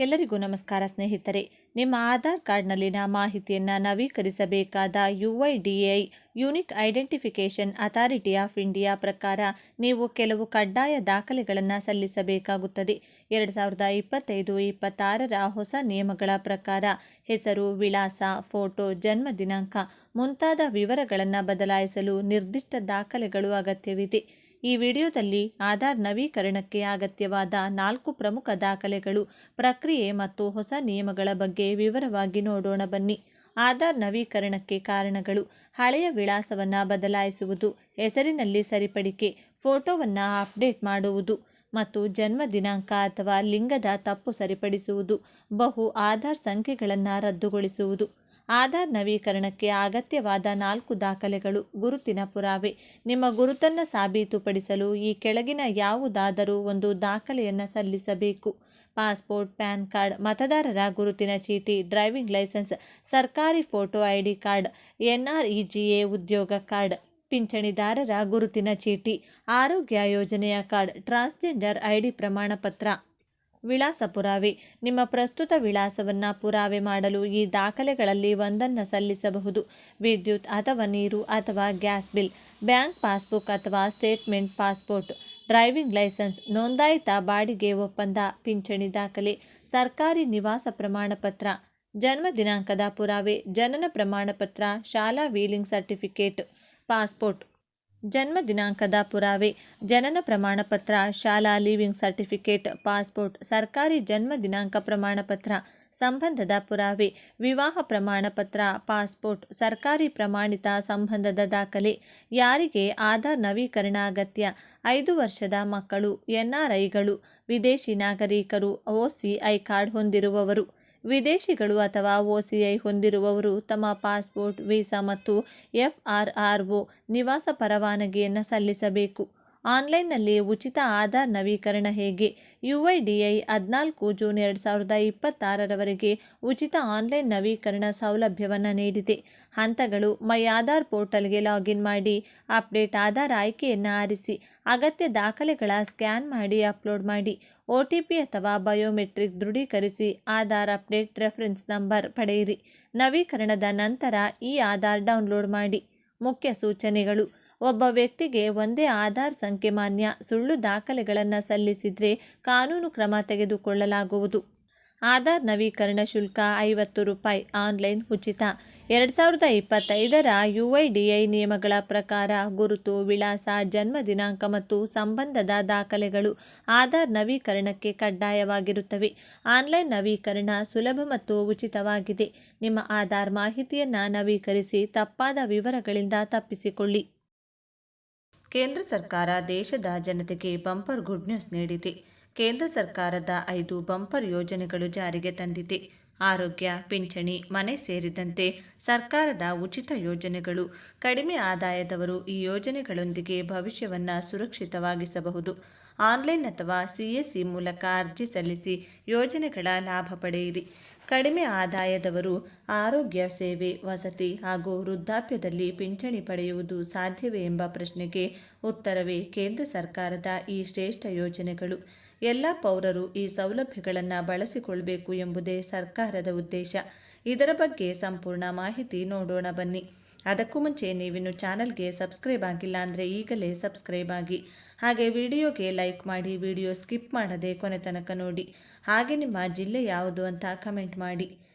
ಎಲ್ಲರಿಗೂ ನಮಸ್ಕಾರ ಸ್ನೇಹಿತರೆ. ನಿಮ್ಮ ಆಧಾರ್ ಕಾರ್ಡ್ನಲ್ಲಿನ ಮಾಹಿತಿಯನ್ನು ನವೀಕರಿಸಬೇಕಾದ UIDAI unique identification authority of India ಪ್ರಕಾರ ನೀವು ಕೆಲವು ಕಡ್ಡಾಯ ದಾಖಲೆಗಳನ್ನು ಸಲ್ಲಿಸಬೇಕಾಗುತ್ತದೆ. 2025-26ರ ಹೊಸ ನಿಯಮಗಳ ಪ್ರಕಾರ ಹೆಸರು, ವಿಳಾಸ, ಫೋಟೋ, ಜನ್ಮ ದಿನಾಂಕ ಮುಂತಾದ ವಿವರಗಳನ್ನು ಬದಲಾಯಿಸಲು ನಿರ್ದಿಷ್ಟ ದಾಖಲೆಗಳು ಅಗತ್ಯವಿದೆ. ಈ ವಿಡಿಯೋದಲ್ಲಿ ಆಧಾರ್ ನವೀಕರಣಕ್ಕೆ ಅಗತ್ಯವಾದ 4 ಪ್ರಮುಖ ದಾಖಲೆಗಳು, ಪ್ರಕ್ರಿಯೆ ಮತ್ತು ಹೊಸ ನಿಯಮಗಳ ಬಗ್ಗೆ ವಿವರವಾಗಿ ನೋಡೋಣ ಬನ್ನಿ. ಆಧಾರ್ ನವೀಕರಣಕ್ಕೆ ಕಾರಣಗಳು: ಹಳೆಯ ವಿಳಾಸವನ್ನು ಬದಲಾಯಿಸುವುದು, ಹೆಸರಿನಲ್ಲಿ ಸರಿಪಡಿಕೆ, ಫೋಟೋವನ್ನು ಅಪ್ಡೇಟ್ ಮಾಡುವುದು ಮತ್ತು ಜನ್ಮ ದಿನಾಂಕ ಅಥವಾ ಲಿಂಗದ ತಪ್ಪು ಸರಿಪಡಿಸುವುದು, ಬಹು ಆಧಾರ್ ಸಂಖ್ಯೆಗಳನ್ನು ರದ್ದುಗೊಳಿಸುವುದು. ಆಧಾರ್ ನವೀಕರಣಕ್ಕೆ ಅಗತ್ಯವಾದ 4 ದಾಖಲೆಗಳು. ಗುರುತಿನ ಪುರಾವೆ: ನಿಮ್ಮ ಗುರುತನ್ನು ಸಾಬೀತುಪಡಿಸಲು ಈ ಕೆಳಗಿನ ಯಾವುದಾದರೂ ಒಂದು ದಾಖಲೆಯನ್ನು ಸಲ್ಲಿಸಬೇಕು. ಪಾಸ್ಪೋರ್ಟ್, ಪ್ಯಾನ್ ಕಾರ್ಡ್, ಮತದಾರರ ಗುರುತಿನ ಚೀಟಿ, ಡ್ರೈವಿಂಗ್ ಲೈಸೆನ್ಸ್, ಸರ್ಕಾರಿ ಫೋಟೋ ID ಕಾರ್ಡ್, NREGA ಉದ್ಯೋಗ ಕಾರ್ಡ್, ಪಿಂಚಣಿದಾರರ ಗುರುತಿನ ಚೀಟಿ, ಆರೋಗ್ಯ ಯೋಜನೆಯ ಕಾರ್ಡ್, ಟ್ರಾನ್ಸ್ಜೆಂಡರ್ ID ಪ್ರಮಾಣ ಪತ್ರ. ವಿಳಾಸ ಪುರಾವೆ: ನಿಮ್ಮ ಪ್ರಸ್ತುತ ವಿಳಾಸವನ್ನು ಪುರಾವೆ ಮಾಡಲು ಈ ದಾಖಲೆಗಳಲ್ಲಿ ಒಂದನ್ನು ಸಲ್ಲಿಸಬಹುದು. ವಿದ್ಯುತ್ ಅಥವಾ ನೀರು ಅಥವಾ ಗ್ಯಾಸ್ ಬಿಲ್, ಬ್ಯಾಂಕ್ ಪಾಸ್ಬುಕ್ ಅಥವಾ ಸ್ಟೇಟ್ಮೆಂಟ್, ಪಾಸ್ಪೋರ್ಟ್, ಡ್ರೈವಿಂಗ್ ಲೈಸೆನ್ಸ್, ನೋಂದಾಯಿತ ಬಾಡಿಗೆ ಒಪ್ಪಂದ, ಪಿಂಚಣಿ ದಾಖಲೆ, ಸರ್ಕಾರಿ ನಿವಾಸ ಪ್ರಮಾಣ ಪತ್ರ. ಜನ್ಮ ದಿನಾಂಕದ ಪುರಾವೆ: ಜನನ ಪ್ರಮಾಣ ಪತ್ರ, ಶಾಲಾ ವೀಲಿಂಗ್ ಸರ್ಟಿಫಿಕೇಟ್, ಪಾಸ್ಪೋರ್ಟ್. ಜನ್ಮ ದಿನಾಂಕದ ಪುರಾವೆ: ಜನನ ಪ್ರಮಾಣ ಪತ್ರ, ಶಾಲಾ ಲೀವಿಂಗ್ ಸರ್ಟಿಫಿಕೇಟ್, ಪಾಸ್ಪೋರ್ಟ್, ಸರ್ಕಾರಿ ಜನ್ಮ ದಿನಾಂಕ ಪ್ರಮಾಣ ಪತ್ರ. ಸಂಬಂಧದ ಪುರಾವೆ: ವಿವಾಹ ಪ್ರಮಾಣ ಪತ್ರ, ಪಾಸ್ಪೋರ್ಟ್, ಸರ್ಕಾರಿ ಪ್ರಮಾಣಿತ ಸಂಬಂಧದ ದಾಖಲೆ. ಯಾರಿಗೆ ಆಧಾರ್ ನವೀಕರಣ ಅಗತ್ಯ? 5 ವರ್ಷದ ಮಕ್ಕಳು, NRIಗಳು, ವಿದೇಶಿ ನಾಗರಿಕರು, OCI ಕಾರ್ಡ್ ಹೊಂದಿರುವವರು. ವಿದೇಶಿಗಳು ಅಥವಾ OCI ಹೊಂದಿರುವವರು ತಮ್ಮ ಪಾಸ್ಪೋರ್ಟ್, ವೀಸಾ ಮತ್ತು FRRO ನಿವಾಸ ಪರವಾನಗಿಯನ್ನು ಸಲ್ಲಿಸಬೇಕು. ಆನ್ಲೈನ್ನಲ್ಲಿ ಉಚಿತ ಆಧಾರ್ ನವೀಕರಣ ಹೇಗೆ? UIDAI 14 ಜೂನ್ 2026ರವರೆಗೆ ಉಚಿತ ಆನ್ಲೈನ್ ನವೀಕರಣ ಸೌಲಭ್ಯವನ್ನು ನೀಡಿದೆ. ಹಂತಗಳು: ಮೈ ಆಧಾರ್ ಪೋರ್ಟಲ್ಗೆ ಲಾಗಿನ್ ಮಾಡಿ, ಅಪ್ಡೇಟ್ ಆಧಾರ್ ಆಯ್ಕೆಯನ್ನು ಆರಿಸಿ, ಅಗತ್ಯ ದಾಖಲೆಗಳ ಸ್ಕ್ಯಾನ್ ಮಾಡಿ ಅಪ್ಲೋಡ್ ಮಾಡಿ, OTP ಅಥವಾ ಬಯೋಮೆಟ್ರಿಕ್ ದೃಢೀಕರಿಸಿ, ಆಧಾರ್ ಅಪ್ಡೇಟ್ ರೆಫರೆನ್ಸ್ ನಂಬರ್ ಪಡೆಯಿರಿ. ನವೀಕರಣದ ನಂತರ ಈ ಆಧಾರ್ ಡೌನ್ಲೋಡ್ ಮಾಡಿ. ಮುಖ್ಯ ಸೂಚನೆಗಳು: ಒಬ್ಬ ವ್ಯಕ್ತಿಗೆ ಒಂದೇ ಆಧಾರ್ ಸಂಖ್ಯೆ ಮಾನ್ಯ. ಸುಳ್ಳು ದಾಖಲೆಗಳನ್ನು ಸಲ್ಲಿಸಿದರೆ ಕಾನೂನು ಕ್ರಮ ತೆಗೆದುಕೊಳ್ಳಲಾಗುವುದು. ಆಧಾರ್ ನವೀಕರಣ ಶುಲ್ಕ ₹50. ಆನ್ಲೈನ್ ಉಚಿತ. 2025ರ UIDAI ನಿಯಮಗಳ ಪ್ರಕಾರ ಗುರುತು, ವಿಳಾಸ, ಜನ್ಮ ದಿನಾಂಕ ಮತ್ತು ಸಂಬಂಧದ ದಾಖಲೆಗಳು ಆಧಾರ್ ನವೀಕರಣಕ್ಕೆ ಕಡ್ಡಾಯವಾಗಿರುತ್ತವೆ. ಆನ್ಲೈನ್ ನವೀಕರಣ ಸುಲಭ ಮತ್ತು ಉಚಿತವಾಗಿದೆ. ನಿಮ್ಮ ಆಧಾರ್ ಮಾಹಿತಿಯನ್ನು ನವೀಕರಿಸಿ, ತಪ್ಪಾದ ವಿವರಗಳಿಂದ ತಪ್ಪಿಸಿಕೊಳ್ಳಿ. ಕೇಂದ್ರ ಸರ್ಕಾರ ದೇಶದ ಜನತೆಗೆ ಬಂಪರ್ ಗುಡ್ ನ್ಯೂಸ್ ನೀಡಿದೆ. ಕೇಂದ್ರ ಸರ್ಕಾರದ 5 ಬಂಪರ್ ಯೋಜನೆಗಳು ಜಾರಿಗೆ ತಂದಿದೆ. ಆರೋಗ್ಯ, ಪಿಂಚಣಿ, ಮನೆ ಸೇರಿದಂತೆ ಸರ್ಕಾರದ ಉಚಿತ ಯೋಜನೆಗಳು. ಕಡಿಮೆ ಆದಾಯದವರು ಈ ಯೋಜನೆಗಳೊಂದಿಗೆ ಭವಿಷ್ಯವನ್ನು ಸುರಕ್ಷಿತವಾಗಿಸಬಹುದು. ಆನ್ಲೈನ್ ಅಥವಾ CSC ಮೂಲಕ ಅರ್ಜಿ ಸಲ್ಲಿಸಿ ಯೋಜನೆಗಳ ಲಾಭ ಪಡೆಯಿರಿ. ಕಡಿಮೆ ಆದಾಯದವರು ಆರೋಗ್ಯ ಸೇವೆ, ವಸತಿ ಹಾಗೂ ವೃದ್ಧಾಪ್ಯದಲ್ಲಿ ಪಿಂಚಣಿ ಪಡೆಯುವುದು ಸಾಧ್ಯವೇ ಎಂಬ ಪ್ರಶ್ನೆಗೆ ಉತ್ತರವೇ ಕೇಂದ್ರ ಸರ್ಕಾರದ ಈ ಶ್ರೇಷ್ಠ ಯೋಜನೆಗಳು. ಎಲ್ಲ ಪೌರರು ಈ ಸೌಲಭ್ಯಗಳನ್ನು ಬಳಸಿಕೊಳ್ಳಬೇಕು ಎಂಬುದೇ ಸರ್ಕಾರದ ಉದ್ದೇಶ. ಇದರ ಬಗ್ಗೆ ಸಂಪೂರ್ಣ ಮಾಹಿತಿ ನೋಡೋಣ ಬನ್ನಿ. ಅದಕ್ಕೂ ಮುಂಚೆ ನೀವಿನ್ನು ಚಾನಲ್ಗೆ ಸಬ್ಸ್ಕ್ರೈಬ್ ಆಗಿಲ್ಲ ಅಂದರೆ ಈಗಲೇ ಸಬ್ಸ್ಕ್ರೈಬ್ ಆಗಿ, ಹಾಗೆ ವಿಡಿಯೋಗೆ ಲೈಕ್ ಮಾಡಿ, ವಿಡಿಯೋ ಸ್ಕಿಪ್ ಮಾಡದೆ ಕೊನೆ ತನಕ ನೋಡಿ. ಹಾಗೆ ನಿಮ್ಮ ಜಿಲ್ಲೆ ಯಾವುದು ಅಂತ ಕಮೆಂಟ್ ಮಾಡಿ.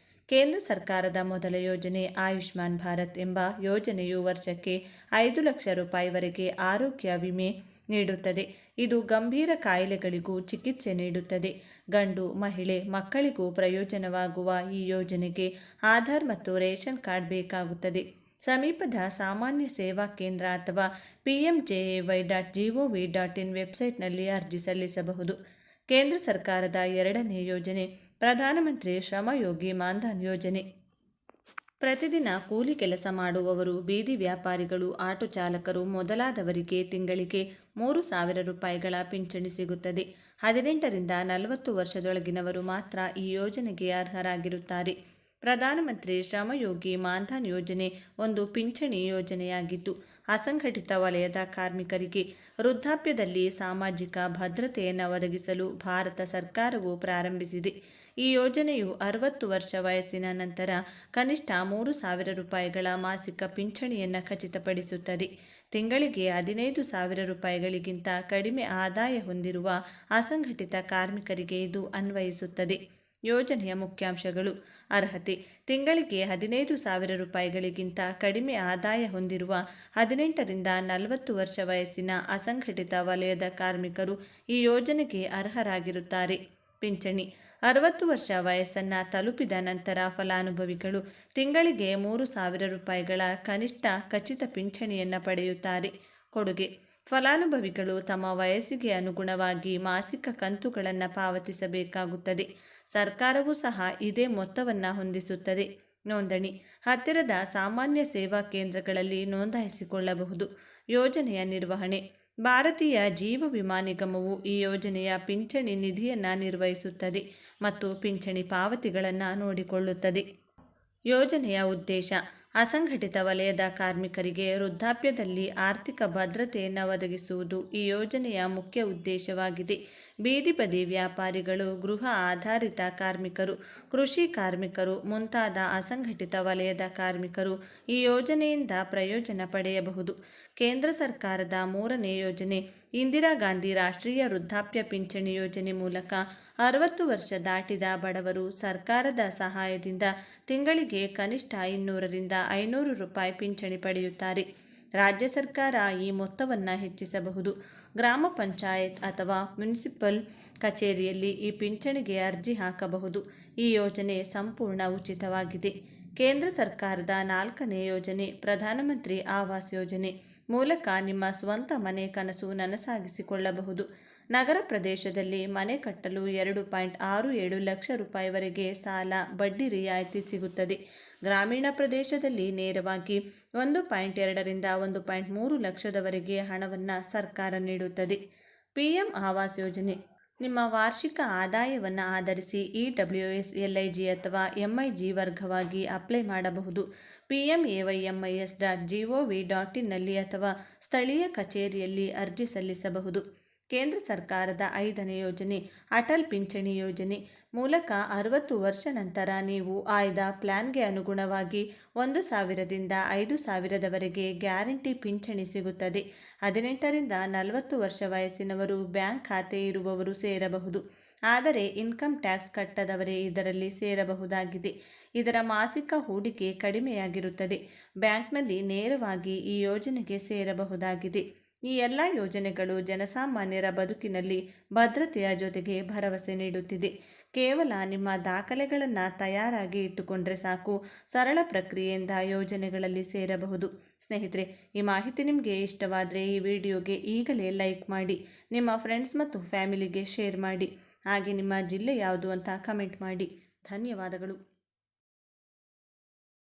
ಕೇಂದ್ರ ಸರ್ಕಾರದ ಮೊದಲ ಯೋಜನೆ ಆಯುಷ್ಮಾನ್ ಭಾರತ್ ಎಂಬ ಯೋಜನೆಯು ವರ್ಷಕ್ಕೆ ₹5,00,000ವರೆಗೆ ಆರೋಗ್ಯ ವಿಮೆ ನೀಡುತ್ತದೆ. ಇದು ಗಂಭೀರ ಕಾಯಿಲೆಗಳಿಗೂ ಚಿಕಿತ್ಸೆ ನೀಡುತ್ತದೆ. ಗಂಡು, ಮಹಿಳೆ, ಮಕ್ಕಳಿಗೂ ಪ್ರಯೋಜನವಾಗುವ ಈ ಯೋಜನೆಗೆ ಆಧಾರ್ ಮತ್ತು ರೇಷನ್ ಕಾರ್ಡ್ ಬೇಕಾಗುತ್ತದೆ. ಸಮೀಪದ ಸಾಮಾನ್ಯ ಸೇವಾ ಕೇಂದ್ರ ಅಥವಾ PMJAY.gov.in ವೆಬ್ಸೈಟ್ನಲ್ಲಿ ಅರ್ಜಿ ಸಲ್ಲಿಸಬಹುದು. ಕೇಂದ್ರ ಸರ್ಕಾರದ 2ನೇ ಯೋಜನೆ ಪ್ರಧಾನಮಂತ್ರಿ ಶ್ರಮಯೋಗಿ ಮಾನ್ಧನ್ ಯೋಜನೆ. ಪ್ರತಿದಿನ ಕೂಲಿ ಕೆಲಸ ಮಾಡುವವರು, ಬೀದಿ ವ್ಯಾಪಾರಿಗಳು, ಆಟೋ ಚಾಲಕರು ಮೊದಲಾದವರಿಗೆ ತಿಂಗಳಿಗೆ ₹3,000 ಪಿಂಚಣಿ ಸಿಗುತ್ತದೆ. 18ರಿಂದ 40 ವರ್ಷದೊಳಗಿನವರು ಮಾತ್ರ ಈ ಯೋಜನೆಗೆ ಅರ್ಹರಾಗಿರುತ್ತಾರೆ. ಪ್ರಧಾನಮಂತ್ರಿ ಶ್ರಮಯೋಗಿ ಮಾನ್ಧನ್ ಯೋಜನೆ ಒಂದು ಪಿಂಚಣಿ ಯೋಜನೆಯಾಗಿದ್ದು, ಅಸಂಘಟಿತ ವಲಯದ ಕಾರ್ಮಿಕರಿಗೆ ವೃದ್ಧಾಪ್ಯದಲ್ಲಿ ಸಾಮಾಜಿಕ ಭದ್ರತೆಯನ್ನು ಒದಗಿಸಲು ಭಾರತ ಸರ್ಕಾರವು ಪ್ರಾರಂಭಿಸಿದೆ. ಈ ಯೋಜನೆಯು 60 ವರ್ಷ ವಯಸ್ಸಿನ ನಂತರ ಕನಿಷ್ಠ 3,000 ರೂಪಾಯಿಗಳ ಮಾಸಿಕ ಪಿಂಚಣಿಯನ್ನು ಖಚಿತಪಡಿಸುತ್ತದೆ. ತಿಂಗಳಿಗೆ 15,000 ರೂಪಾಯಿಗಳಿಗಿಂತ ಕಡಿಮೆ ಆದಾಯ ಹೊಂದಿರುವ ಅಸಂಘಟಿತ ಕಾರ್ಮಿಕರಿಗೆ ಇದು ಅನ್ವಯಿಸುತ್ತದೆ. ಯೋಜನೆಯ ಮುಖ್ಯಾಂಶಗಳು: ಅರ್ಹತೆ: ತಿಂಗಳಿಗೆ 15,000 ರೂಪಾಯಿಗಳಿಗಿಂತ ಕಡಿಮೆ ಆದಾಯ ಹೊಂದಿರುವ 18 ರಿಂದ 40 ವರ್ಷ ವಯಸ್ಸಿನ ಅಸಂಘಟಿತ ವಲಯದ ಕಾರ್ಮಿಕರು ಈ ಯೋಜನೆಗೆ ಅರ್ಹರಾಗಿರುತ್ತಾರೆ. ಪಿಂಚಣಿ: 60 ವರ್ಷ ವಯಸ್ಸನ್ನು ತಲುಪಿದ ನಂತರ ಫಲಾನುಭವಿಗಳು ತಿಂಗಳಿಗೆ 3,000 ರೂಪಾಯಿಗಳ ಕನಿಷ್ಠ ಖಚಿತ ಪಿಂಚಣಿಯನ್ನು ಪಡೆಯುತ್ತಾರೆ. ಕೊಡುಗೆ: ಫಲಾನುಭವಿಗಳು ತಮ್ಮ ವಯಸ್ಸಿಗೆ ಅನುಗುಣವಾಗಿ ಮಾಸಿಕ ಕಂತುಗಳನ್ನು ಪಾವತಿಸಬೇಕಾಗುತ್ತದೆ. ಸರ್ಕಾರವೂ ಸಹ ಇದೇ ಮೊತ್ತವನ್ನು ಹೊಂದಿಸುತ್ತದೆ. ನೋಂದಣಿ: ಹತ್ತಿರದ ಸಾಮಾನ್ಯ ಸೇವಾ ಕೇಂದ್ರಗಳಲ್ಲಿ ನೋಂದಾಯಿಸಿಕೊಳ್ಳಬಹುದು. ಯೋಜನೆಯ ನಿರ್ವಹಣೆ: ಭಾರತೀಯ ಜೀವ ವಿಮಾ ನಿಗಮವು ಈ ಯೋಜನೆಯ ಪಿಂಚಣಿ ನಿಧಿಯನ್ನು ನಿರ್ವಹಿಸುತ್ತದೆ ಮತ್ತು ಪಿಂಚಣಿ ಪಾವತಿಗಳನ್ನು ನೋಡಿಕೊಳ್ಳುತ್ತದೆ. ಯೋಜನೆಯ ಉದ್ದೇಶ: ಅಸಂಘಟಿತ ವಲಯದ ಕಾರ್ಮಿಕರಿಗೆ ವೃದ್ಧಾಪ್ಯದಲ್ಲಿ ಆರ್ಥಿಕ ಭದ್ರತೆಯನ್ನು ಒದಗಿಸುವುದು ಈ ಯೋಜನೆಯ ಮುಖ್ಯ ಉದ್ದೇಶವಾಗಿದೆ. ಬೀದಿ ಬದಿ ವ್ಯಾಪಾರಿಗಳು, ಗೃಹ ಆಧಾರಿತ ಕಾರ್ಮಿಕರು, ಕೃಷಿ ಕಾರ್ಮಿಕರು ಮುಂತಾದ ಅಸಂಘಟಿತ ವಲಯದ ಕಾರ್ಮಿಕರು ಈ ಯೋಜನೆಯಿಂದ ಪ್ರಯೋಜನ ಪಡೆಯಬಹುದು. ಕೇಂದ್ರ ಸರ್ಕಾರದ 3ನೇ ಯೋಜನೆ ಇಂದಿರಾ ಗಾಂಧಿ ರಾಷ್ಟ್ರೀಯ ವೃದ್ಧಾಪ್ಯ ಪಿಂಚಣಿ ಯೋಜನೆ ಮೂಲಕ 60 ವರ್ಷ ದಾಟಿದ ಬಡವರು ಸರ್ಕಾರದ ಸಹಾಯದಿಂದ ತಿಂಗಳಿಗೆ ಕನಿಷ್ಠ 200 ರಿಂದ 500 ರೂಪಾಯಿ ಪಿಂಚಣಿ ಪಡೆಯುತ್ತಾರೆ. ರಾಜ್ಯ ಸರ್ಕಾರ ಈ ಮೊತ್ತವನ್ನು ಹೆಚ್ಚಿಸಬಹುದು. ಗ್ರಾಮ ಪಂಚಾಯತ್ ಅಥವಾ ಮುನ್ಸಿಪಲ್ ಕಚೇರಿಯಲ್ಲಿ ಈ ಪಿಂಚಣಿಗೆ ಅರ್ಜಿ ಹಾಕಬಹುದು. ಈ ಯೋಜನೆ ಸಂಪೂರ್ಣ ಉಚಿತವಾಗಿದೆ. ಕೇಂದ್ರ ಸರ್ಕಾರದ 4ನೇ ಯೋಜನೆ ಪ್ರಧಾನಮಂತ್ರಿ ಆವಾಸ್ ಯೋಜನೆ ಮೂಲಕ ನಿಮ್ಮ ಸ್ವಂತ ಮನೆ ಕನಸು ನನಸಾಗಿಸಿಕೊಳ್ಳಬಹುದು. ನಗರ ಪ್ರದೇಶದಲ್ಲಿ ಮನೆ ಕಟ್ಟಲು 2.67 ಲಕ್ಷ ರೂಪಾಯಿವರೆಗೆ ಸಾಲ ಬಡ್ಡಿ ರಿಯಾಯಿತಿ ಸಿಗುತ್ತದೆ. ಗ್ರಾಮೀಣ ಪ್ರದೇಶದಲ್ಲಿ ನೇರವಾಗಿ 1.2 ರಿಂದ 1.3 ಲಕ್ಷದವರೆಗೆ ಹಣವನ್ನು ಸರ್ಕಾರ ನೀಡುತ್ತದೆ. PM ಆವಾಸ್ ಯೋಜನೆ: ನಿಮ್ಮ ವಾರ್ಷಿಕ ಆದಾಯವನ್ನು ಆಧರಿಸಿ EWS, LIG ಅಥವಾ MIG ವರ್ಗವಾಗಿ ಅಪ್ಲೈ ಮಾಡಬಹುದು. pmAYMIS.gov.in ನಲ್ಲಿ ಅಥವಾ ಸ್ಥಳೀಯ ಕಚೇರಿಯಲ್ಲಿ ಅರ್ಜಿ ಸಲ್ಲಿಸಬಹುದು. ಕೇಂದ್ರ ಸರ್ಕಾರದ 5ನೇ ಯೋಜನೆ ಅಟಲ್ ಪಿಂಚಣಿ ಯೋಜನೆ ಮೂಲಕ 60 ವರ್ಷ ನಂತರ ನೀವು ಆಯ್ದ ಪ್ಲಾನ್ಗೆ ಅನುಗುಣವಾಗಿ 1,000 ದಿಂದ 5,000ದವರೆಗೆ ಗ್ಯಾರಂಟಿ ಪಿಂಚಣಿ ಸಿಗುತ್ತದೆ. 18 ರಿಂದ 40 ವರ್ಷ ವಯಸ್ಸಿನವರು, ಬ್ಯಾಂಕ್ ಖಾತೆ ಇರುವವರು ಸೇರಬಹುದು. ಆದರೆ ಇನ್ಕಮ್ ಟ್ಯಾಕ್ಸ್ ಕಟ್ಟದವರೇ ಇದರಲ್ಲಿ ಸೇರಬಹುದಾಗಿದೆ. ಇದರ ಮಾಸಿಕ ಹೂಡಿಕೆ ಕಡಿಮೆಯಾಗಿರುತ್ತದೆ. ಬ್ಯಾಂಕ್ನಲ್ಲಿ ನೇರವಾಗಿ ಈ ಯೋಜನೆಗೆ ಸೇರಬಹುದಾಗಿದೆ. ಈ ಎಲ್ಲ ಯೋಜನೆಗಳು ಜನಸಾಮಾನ್ಯರ ಬದುಕಿನಲ್ಲಿ ಭದ್ರತೆಯ ಜೊತೆಗೆ ಭರವಸೆ ನೀಡುತ್ತಿದೆ. ಕೇವಲ ನಿಮ್ಮ ದಾಖಲೆಗಳನ್ನು ತಯಾರಾಗಿ ಇಟ್ಟುಕೊಂಡ್ರೆ ಸಾಕು. ಸರಳ ಪ್ರಕ್ರಿಯೆಯಿಂದ ಯೋಜನೆಗಳಲ್ಲಿ ಸೇರಬಹುದು. ಸ್ನೇಹಿತರೆ, ಈ ಮಾಹಿತಿ ನಿಮಗೆ ಇಷ್ಟವಾದರೆ ಈ ವಿಡಿಯೋಗೆ ಈಗಲೇ ಲೈಕ್ ಮಾಡಿ, ನಿಮ್ಮ ಫ್ರೆಂಡ್ಸ್ ಮತ್ತು ಫ್ಯಾಮಿಲಿಗೆ ಶೇರ್ ಮಾಡಿ. ಹಾಗೆ ನಿಮ್ಮ ಜಿಲ್ಲೆ ಯಾವುದು ಅಂತ ಕಮೆಂಟ್ ಮಾಡಿ. ಧನ್ಯವಾದಗಳು.